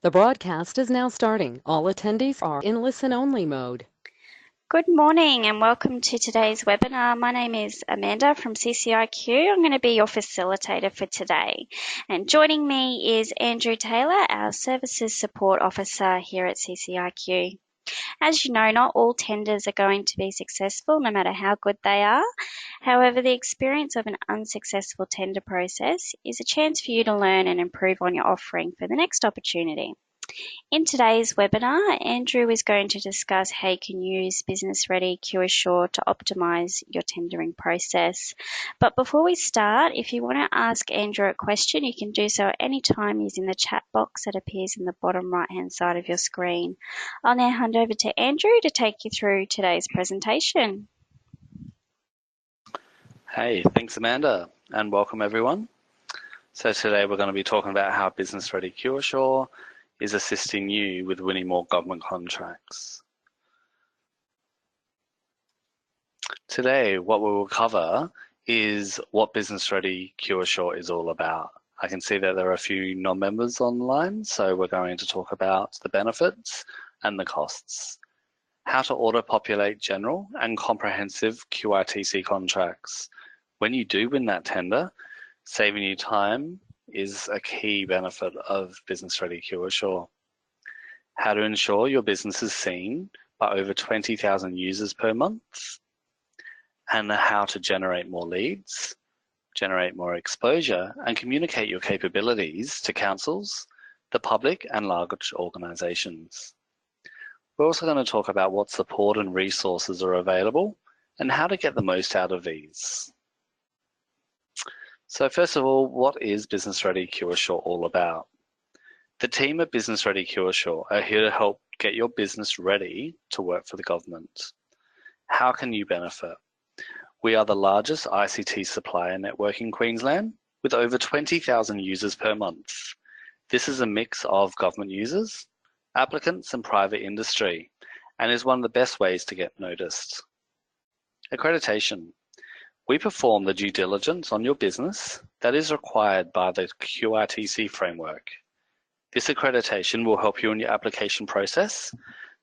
The broadcast is now starting. All attendees are in listen-only mode. Good morning and welcome to today's webinar. My name is Amanda from CCIQ. I'm going to be your facilitator for today. And joining me is Andrew Taylor, our Services Support Officer here at CCIQ. As you know, not all tenders are going to be successful, no matter how good they are. However, the experience of an unsuccessful tender process is a chance for you to learn and improve on your offering for the next opportunity. In today's webinar, Andrew is going to discuss how you can use Business Ready QAssure to optimise your tendering process. But before we start, if you want to ask Andrew a question, you can do so at any time using the chat box that appears in the bottom right-hand side of your screen. I'll now hand over to Andrew to take you through today's presentation. Hey, thanks Amanda, and welcome everyone. So today we're going to be talking about how Business Ready QAssure is assisting you with winning more government contracts. Today, what we will cover is what Business Ready QAssure is all about. I can see that there are a few non-members online, so we're going to talk about the benefits and the costs. How to auto-populate general and comprehensive QITC contracts. When you do win that tender, saving you time is a key benefit of Business Ready QAssure. How to ensure your business is seen by over 20,000 users per month, and how to generate more leads, generate more exposure, and communicate your capabilities to councils, the public, and large organisations. We're also going to talk about what support and resources are available and how to get the most out of these. So first of all, what is Business Ready QAssure all about? The team at Business Ready QAssure are here to help get your business ready to work for the government. How can you benefit? We are the largest ICT supplier network in Queensland with over 20,000 users per month. This is a mix of government users, applicants, and private industry, and is one of the best ways to get noticed. Accreditation. We perform the due diligence on your business that is required by the QITC framework. This accreditation will help you in your application process,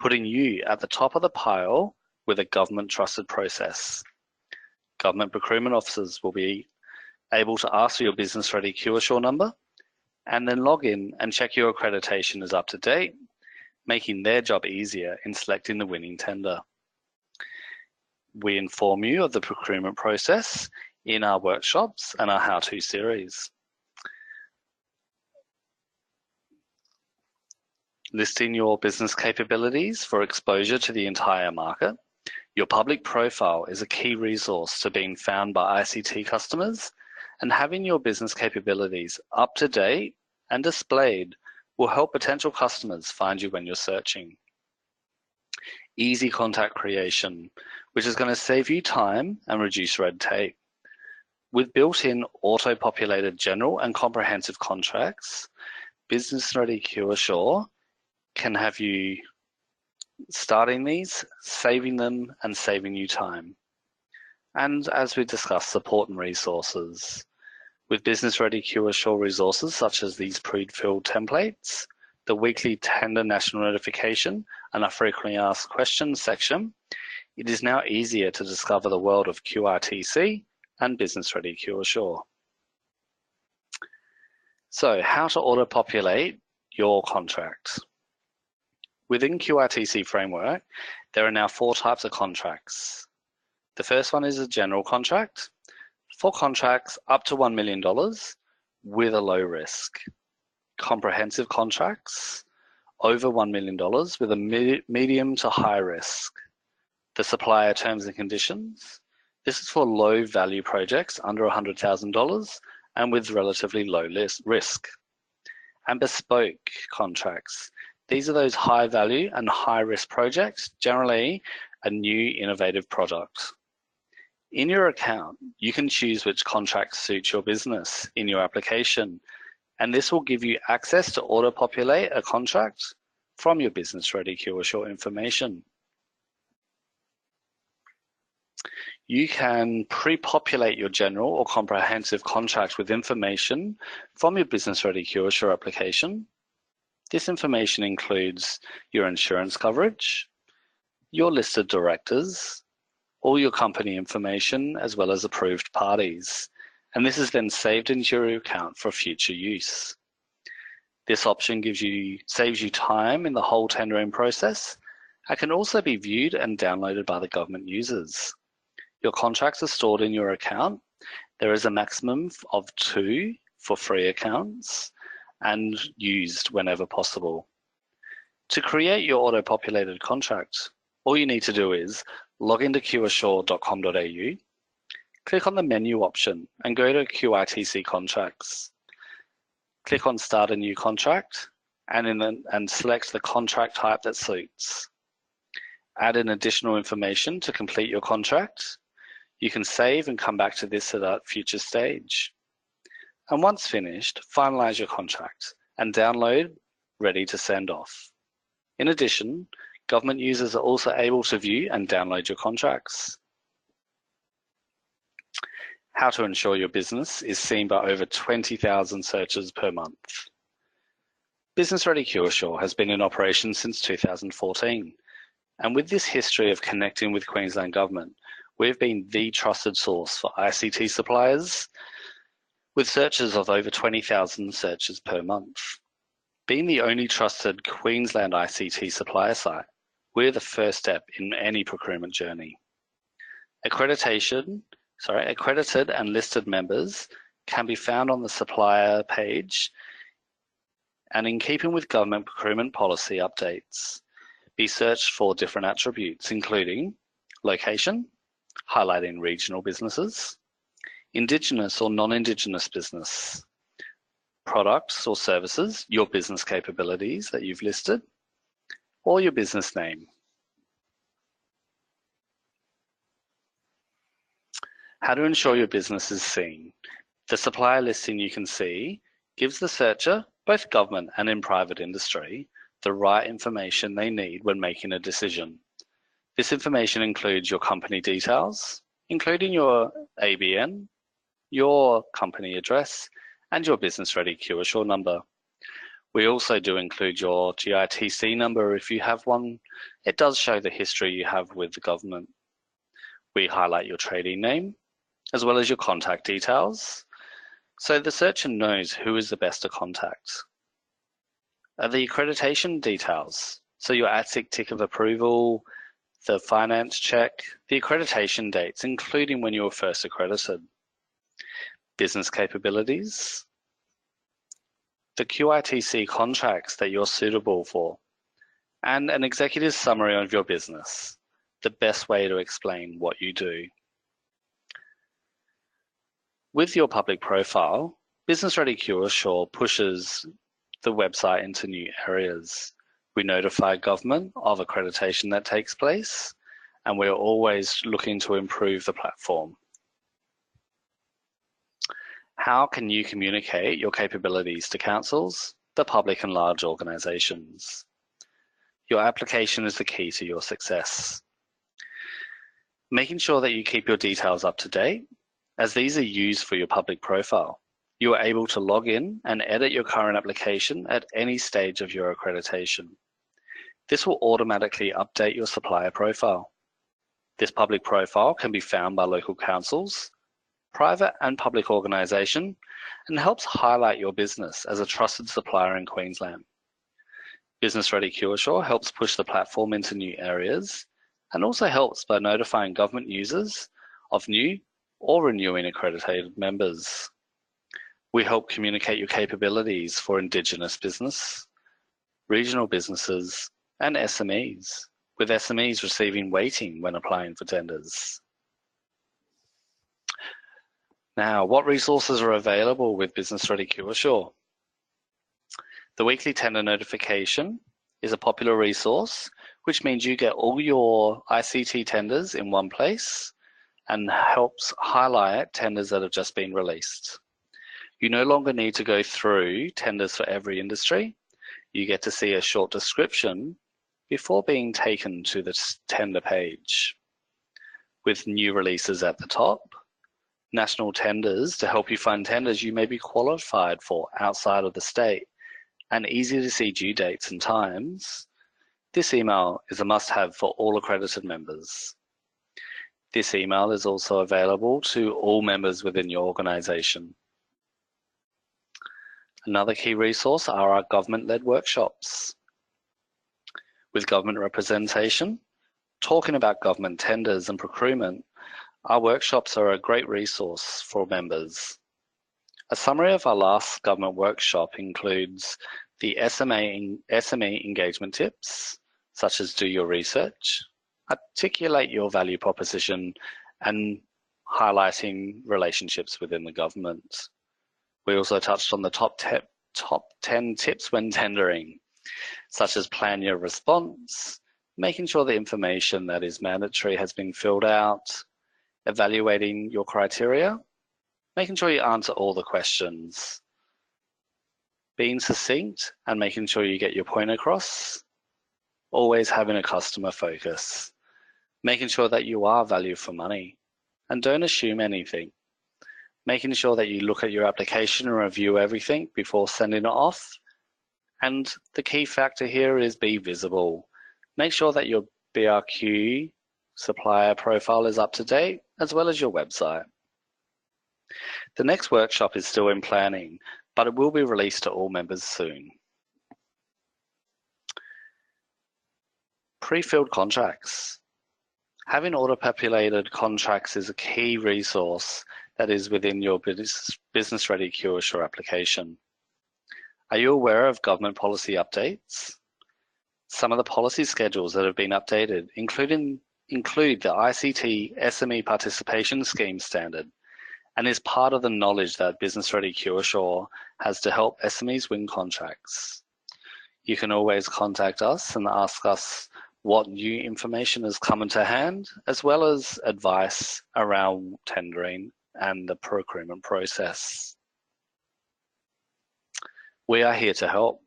putting you at the top of the pile with a government trusted process. Government procurement officers will be able to ask for your Business Ready QAssure number and then log in and check your accreditation is up to date, making their job easier in selecting the winning tender. We inform you of the procurement process in our workshops and our how-to series. Listing your business capabilities for exposure to the entire market. Your public profile is a key resource to being found by ICT customers, and having your business capabilities up to date and displayed will help potential customers find you when you're searching. Easy contact creation, which is going to save you time and reduce red tape. With built-in auto-populated general and comprehensive contracts, Business Ready QAssure can have you starting these, saving them, and saving you time. And as we discussed, support and resources. With Business Ready QAssure resources such as these pre-filled templates, the weekly tender national notification, and a frequently asked questions section, it is now easier to discover the world of QITC and Business Ready QAssure. So, how to auto-populate your contract. Within QITC framework, there are now 4 types of contracts. The first one is a general contract for contracts up to $1 million with a low risk. Comprehensive contracts over $1 million with a medium to high risk. The supplier terms and conditions. This is for low value projects under $100,000 and with relatively low risk. And bespoke contracts. These are those high value and high risk projects, generally a new innovative product. In your account, you can choose which contracts suit your business in your application, and this will give you access to auto-populate a contract from your Business Ready QAssure information. You can pre-populate your general or comprehensive contract with information from your Business Ready QAssure application. This information includes your insurance coverage, your listed directors, all your company information, as well as approved parties, and this is then saved into your account for future use. This option saves you time in the whole tendering process and can also be viewed and downloaded by the government users. Your contracts are stored in your account. There is a maximum of 2 for free accounts and used whenever possible. To create your auto-populated contract, all you need to do is log into qassure.com.au, click on the menu option and go to QITC contracts. Click on Start a New Contract and select the contract type that suits. Add in additional information to complete your contract. You can save and come back to this at a future stage. And once finished, finalize your contract and download ready to send off. In addition, government users are also able to view and download your contracts. How to ensure your business is seen by over 20,000 searches per month. Business Ready QAssure has been in operation since 2014, and with this history of connecting with Queensland Government, we've been the trusted source for ICT suppliers, with searches of over 20,000 searches per month. Being the only trusted Queensland ICT supplier site, we're the first step in any procurement journey. Accredited and listed members can be found on the supplier page, and in keeping with government procurement policy updates, be searched for different attributes, including location, highlighting regional businesses, Indigenous or non-Indigenous business, products or services, your business capabilities that you've listed, or your business name. How to ensure your business is seen. The supplier listing you can see gives the searcher, both government and in private industry, the right information they need when making a decision. This information includes your company details, including your ABN, your company address, and your Business Ready QAssure number. We also do include your QITC number if you have one. It does show the history you have with the government. We highlight your trading name, as well as your contact details, so the searcher knows who is the best to contact. The accreditation details, so your ATSIC tick of approval, the finance check, the accreditation dates, including when you were first accredited. Business capabilities, the QITC contracts that you're suitable for, and an executive summary of your business, the best way to explain what you do. With your public profile, Business Ready QAssure pushes the website into new areas. We notify government of accreditation that takes place, and we're always looking to improve the platform. How can you communicate your capabilities to councils, the public and large organisations? Your application is the key to your success. Making sure that you keep your details up to date, as these are used for your public profile. You are able to log in and edit your current application at any stage of your accreditation. This will automatically update your supplier profile. This public profile can be found by local councils, private and public organisation, and helps highlight your business as a trusted supplier in Queensland. Business Ready QAssure helps push the platform into new areas and also helps by notifying government users of new or renewing accredited members. We help communicate your capabilities for Indigenous business, regional businesses, and SMEs, with SMEs receiving weighting when applying for tenders. Now, what resources are available with Business Ready QAssure? The weekly tender notification is a popular resource, which means you get all your ICT tenders in one place and helps highlight tenders that have just been released. You no longer need to go through tenders for every industry. You get to see a short description before being taken to the tender page. With new releases at the top, national tenders to help you find tenders you may be qualified for outside of the state, and easy to see due dates and times, this email is a must-have for all accredited members. This email is also available to all members within your organisation. Another key resource are our government-led workshops. With government representation, talking about government tenders and procurement, our workshops are a great resource for members. A summary of our last government workshop includes the SME engagement tips, such as do your research, articulate your value proposition, and highlighting relationships within the government. We also touched on the top 10 tips when tendering, such as plan your response, making sure the information that is mandatory has been filled out, evaluating your criteria, making sure you answer all the questions, being succinct and making sure you get your point across, always having a customer focus, making sure that you are value for money, and don't assume anything. Making sure that you look at your application and review everything before sending it off. And the key factor here is be visible. Make sure that your BRQ supplier profile is up to date, as well as your website. The next workshop is still in planning, but it will be released to all members soon. Pre-filled contracts. Having autopopulated contracts is a key resource that is within your Business Ready QAssure application. Are you aware of government policy updates? Some of the policy schedules that have been updated include the ICT SME Participation Scheme standard, and is part of the knowledge that Business Ready QAssure has to help SMEs win contracts. You can always contact us and ask us what new information has come into hand, as well as advice around tendering and the procurement process. We are here to help.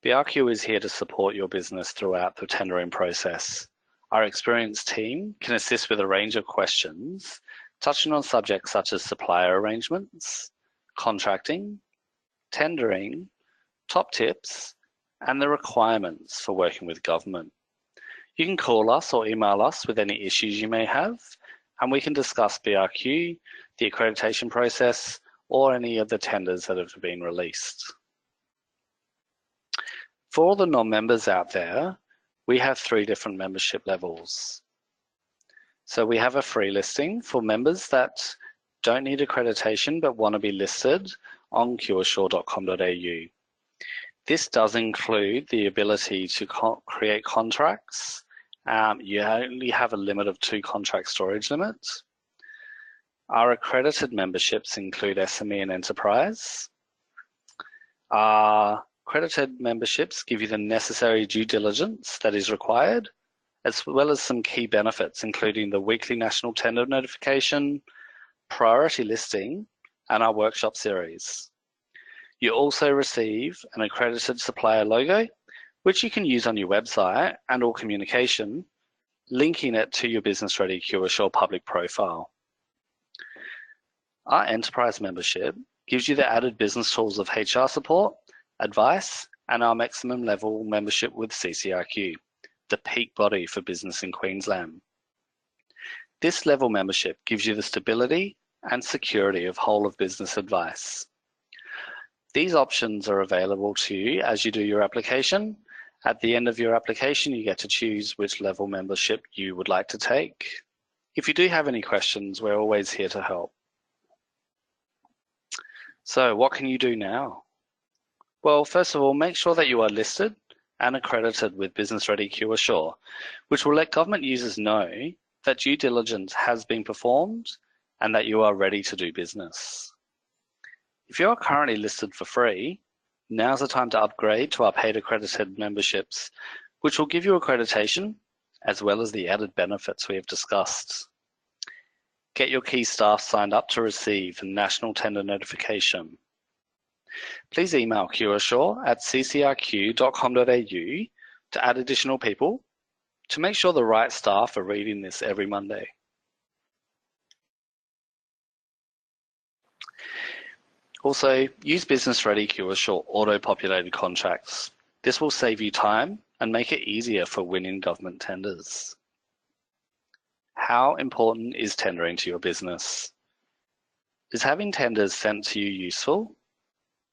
BRQ is here to support your business throughout the tendering process. Our experienced team can assist with a range of questions, touching on subjects such as supplier arrangements, contracting, tendering, top tips, and the requirements for working with government. You can call us or email us with any issues you may have, and we can discuss BRQ, the accreditation process, or any of the tenders that have been released. For all the non-members out there, we have 3 different membership levels. So we have a free listing for members that don't need accreditation but want to be listed on qassure.com.au. This does include the ability to create contracts. You only have a limit of 2 contract storage limits. Our accredited memberships include SME and Enterprise. Our accredited memberships give you the necessary due diligence that is required, as well as some key benefits, including the weekly national tender notification, priority listing, and our workshop series. You also receive an accredited supplier logo, which you can use on your website and or communication, linking it to your Business Ready QAssure public profile. Our Enterprise membership gives you the added business tools of HR support, advice, and our maximum level membership with CCRQ, the peak body for business in Queensland. This level membership gives you the stability and security of whole of business advice. These options are available to you as you do your application. At the end of your application, you get to choose which level membership you would like to take. If you do have any questions, we're always here to help. So what can you do now? Well, first of all, make sure that you are listed and accredited with Business Ready QAssure, which will let government users know that due diligence has been performed and that you are ready to do business. If you are currently listed for free, now's the time to upgrade to our paid accredited memberships, which will give you accreditation as well as the added benefits we have discussed. Get your key staff signed up to receive the national tender notification. Please email qassure@ccrq.com.au to add additional people to make sure the right staff are reading this every Monday. Also, use Business Ready QAssure Autopopulated Contracts. This will save you time and make it easier for winning government tenders. How important is tendering to your business? Is having tenders sent to you useful?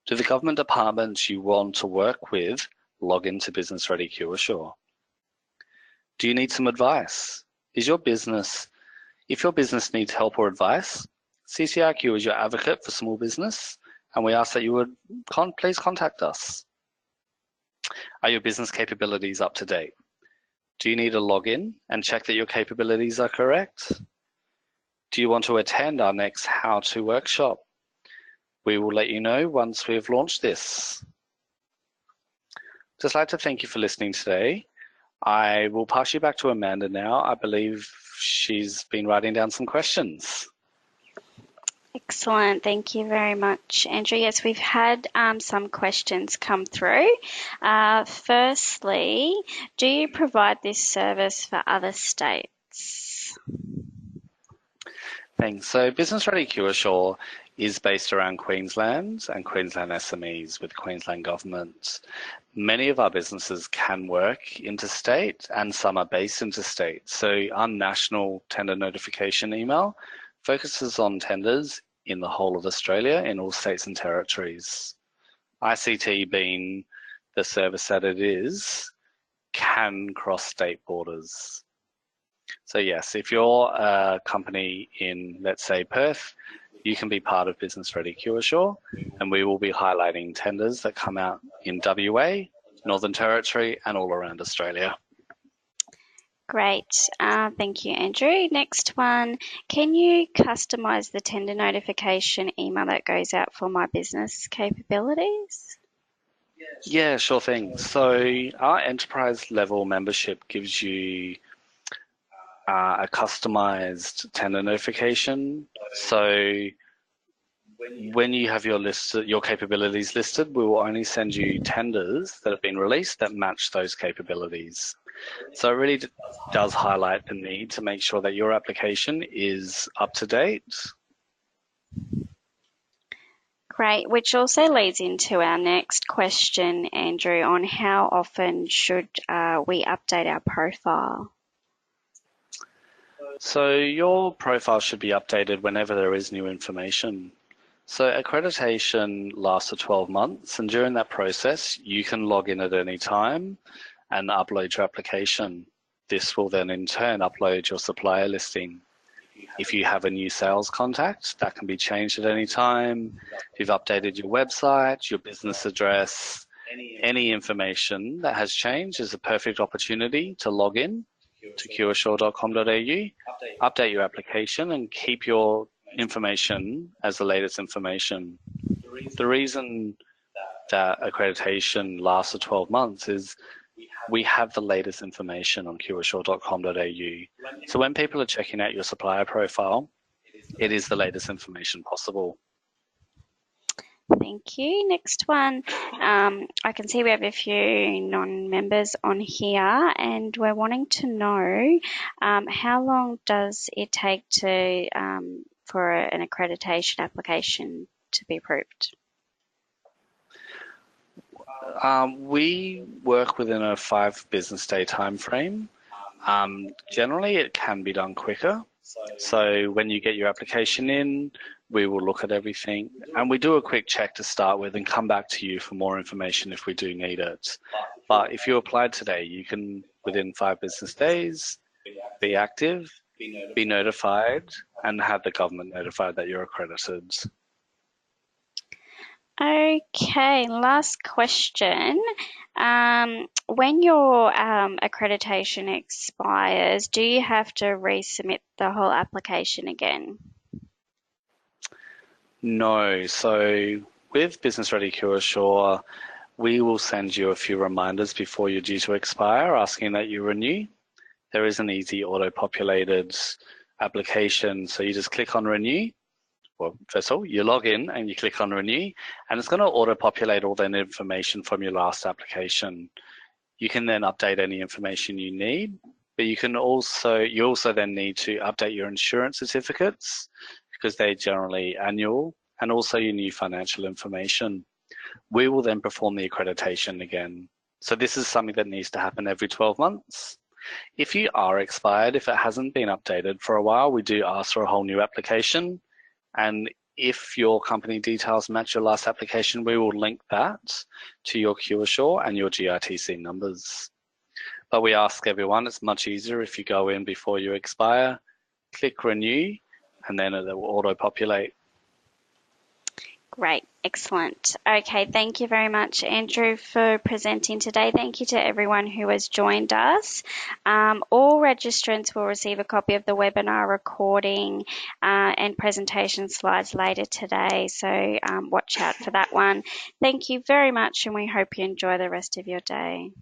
Do the government departments you want to work with log into Business Ready QAssure? Do you need some advice? If your business needs help or advice, CCIQ is your advocate for small business, and we ask that you would please contact us. Are your business capabilities up to date? Do you need a login and check that your capabilities are correct? Do you want to attend our next how-to workshop? We will let you know once we have launched this. Just like to thank you for listening today. I will pass you back to Amanda now. I believe she's been writing down some questions. Excellent. Thank you very much, Andrew. Yes, we've had some questions come through. Firstly, do you provide this service for other states? Thanks. So Business Ready QAssure is based around Queensland and Queensland SMEs with Queensland Government. Many of our businesses can work interstate and some are based interstate. So our national tender notification email focuses on tenders in the whole of Australia in all states and territories. ICT, being the service that it is, can cross state borders. So yes, if you're a company in, let's say, Perth, you can be part of Business Ready QAssure, and we will be highlighting tenders that come out in WA, Northern Territory, and all around Australia. Great. Thank you, Andrew. Next one, can you customise the tender notification email that goes out for my business capabilities? Yeah, sure thing. So our enterprise level membership gives you a customised tender notification. So when you have your capabilities listed, we will only send you tenders that have been released that match those capabilities. So it really does highlight the need to make sure that your application is up to date. Great, which also leads into our next question, Andrew, on how often should we update our profile? So your profile should be updated whenever there is new information. So accreditation lasts for 12 months, and during that process, you can log in at any time and upload your application. This will then in turn upload your supplier listing. If you have a new sales contact, that can be changed at any time. If you've updated your website, your business address, any information that has changed is a perfect opportunity to log in to qassure.com.au, update your application and keep your information as the latest information. The reason that accreditation lasts for 12 months is we have the latest information on qassure.com.au. So when people are checking out your supplier profile, it is the latest information possible. Thank you. Next one, I can see we have a few non-members on here, and we're wanting to know how long does it take to for an accreditation application to be approved? We work within a 5 business day time frame. Generally, it can be done quicker. So when you get your application in, we will look at everything and we do a quick check to start with and come back to you for more information if we do need it. But if you applied today, you can, within 5 business days, be active, be notified, and have the government notified that you're accredited. Okay, last question. When your accreditation expires, do you have to resubmit the whole application again? No. So with Business Ready QAssure, we will send you a few reminders before you're due to expire asking that you renew. There is an easy auto-populated application. So you just click on renew. Well, first of all, you log in and you click on renew, and it's going to auto-populate all that information from your last application. You can then update any information you need, but you also then need to update your insurance certificates because they're generally annual and also your new financial information. We will then perform the accreditation again. So this is something that needs to happen every 12 months. If you are expired, if it hasn't been updated for a while, we do ask for a whole new application. And if your company details match your last application, we will link that to your QAssure and your QITC numbers. But we ask everyone, it's much easier if you go in before you expire, click renew, and then it will auto-populate. Great, excellent. Okay, thank you very much, Andrew, for presenting today. Thank you to everyone who has joined us. All registrants will receive a copy of the webinar recording and presentation slides later today, so watch out for that one. Thank you very much, and we hope you enjoy the rest of your day.